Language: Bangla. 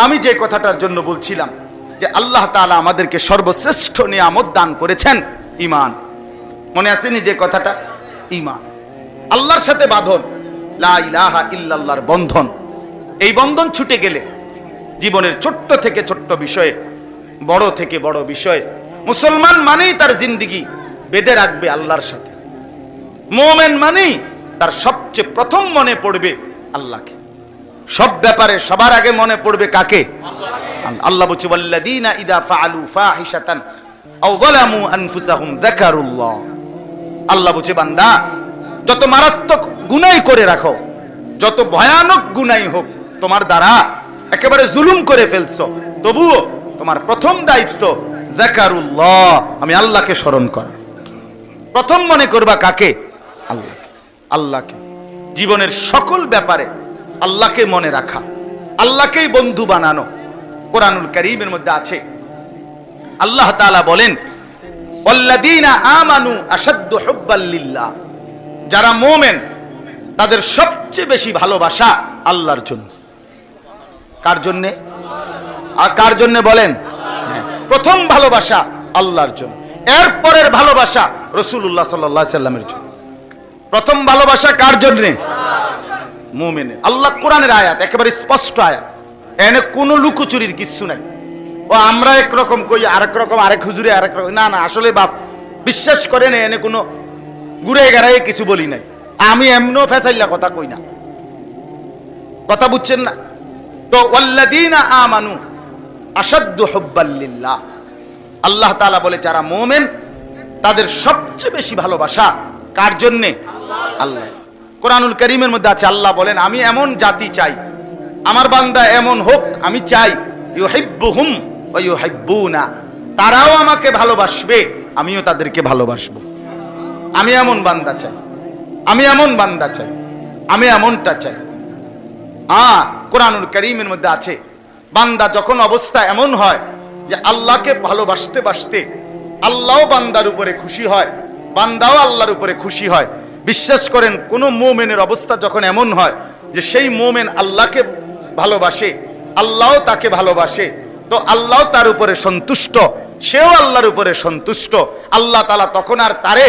আমি যে কথাটার জন্য বলছিলাম যে আল্লাহ তাআলা আমাদেরকে সর্বশ্রেষ্ঠ নিয়ামত দান করেছেন ঈমান। মনে আসেনি যে কথাটা? ঈমান, আল্লাহর সাথে বাঁধন, লা ইলাহা ইল্লাল্লাহর বন্ধন। এই বন্ধন ছুটে গেলে জীবনের ছোট্ট থেকে ছোট্ট বিষয়ে, বড় থেকে বড় বিষয়ে মুসলমান মানেই তার জিন্দেগি বেঁধে রাখবে আল্লাহর সাথে। মুমিন মানেই তার সবচেয়ে প্রথম মনে পড়বে আল্লাহকে। সব ব্যাপারে সবার আগে মনে পড়বে কাকে? আল্লাহ বলছে ওয়াল্লাযীনা ইযা ফাআলু ফাহিশাতান আও যালামু আনফুসাহুম যাকারুল্লাহ। আল্লাহ বলছে বান্দা, যত মারাত্মক গুনাহ করে রাখো, যত ভয়ানক গুনাহ হোক তোমার দ্বারা, একেবারে জুলুম করে ফেলছো, তবুও তোমার প্রথম দায়িত্ব যাকারুল্লাহ, আমি আল্লাহকে স্মরণ করা। প্রথম মনে করবা কাকে? আল্লাহকে। আল্লাহকে জীবনের সকল ব্যাপারে আল্লাহকে মনে রাখা, আল্লাহকেই বন্ধু বানানো। কোরআনুল কারীমের মধ্যে আছে, আল্লাহ তাআলা বলেন ওয়াল্লাযীনা আমানু আশাদ্দু হুব্বাল লিল্লাহ। যারা মুমিন তাদের সবচেয়ে বেশি ভালোবাসা আল্লাহর জন্য। কার জন্য? আর কার জন্য বলেন? প্রথম ভালোবাসা আল্লাহর জন্য, এরপরের ভালোবাসা রাসূলুল্লাহ সাল্লাল্লাহু আলাইহি সাল্লামের জন্য। প্রথম ভালোবাসা কার জন্য? মুমিনের। আল্লাহ কোরআনের আয়াত একেবারে স্পষ্ট আয়াত, এনে কোনো লুকোচুরির কিছু নাই। ও আমরা একরকম কই, আরেক রকম, আরেক হুজুরে আরেক রকম, না না, আসলে বাপ বিশ্বাস করেন এনে কোনো ঘুরে গেড়াই কিছু বলি নাই। আমি এমনও ফেসাইলা কথা কই না, কথা বুঝছেন না? তো ওয়াল্লাযীনা আমানু আশাদ্দু হুব্বাল লিল্লাহ, আল্লাহ তাআলা বলে যারা মুমিন তাদের সবচেয়ে বেশি ভালোবাসা কার জন্য? আল্লাহ। কোরআনুল কারীমের মধ্যে আছে, আল্লাহ বলেন আমি এমন জাতি চাই, আমার বান্দা এমন হোক, আমি চাই ইউহিব্বুহুম ওয়া ইউহিব্বুনা, তারাও আমাকে ভালোবাসবে, আমিও তাদেরকে ভালোবাসবো। আমি এমন বান্দা চাই, আমি এমন বান্দা চাই, আমি এমনটা চাই। কোরআনুল কারীমের মধ্যে আছে, বান্দা যখন অবস্থা এমন হয় যে আল্লাহকে ভালোবাসতে বাসতে আল্লাহও বান্দার উপরে খুশি হয়, বান্দাও আল্লাহর উপরে খুশি হয়। বিশ্বাস করেন কোন মুমিনের অবস্থা যখন এমন হয় যে সেই মুমিন আল্লাহকে ভালোবাসে, আল্লাহও তাকে ভালোবাসে, তো আল্লাহ তার উপরে সন্তুষ্ট, সেও আল্লাহর উপরে সন্তুষ্ট, আল্লাহ তাআলা তখন আর তারে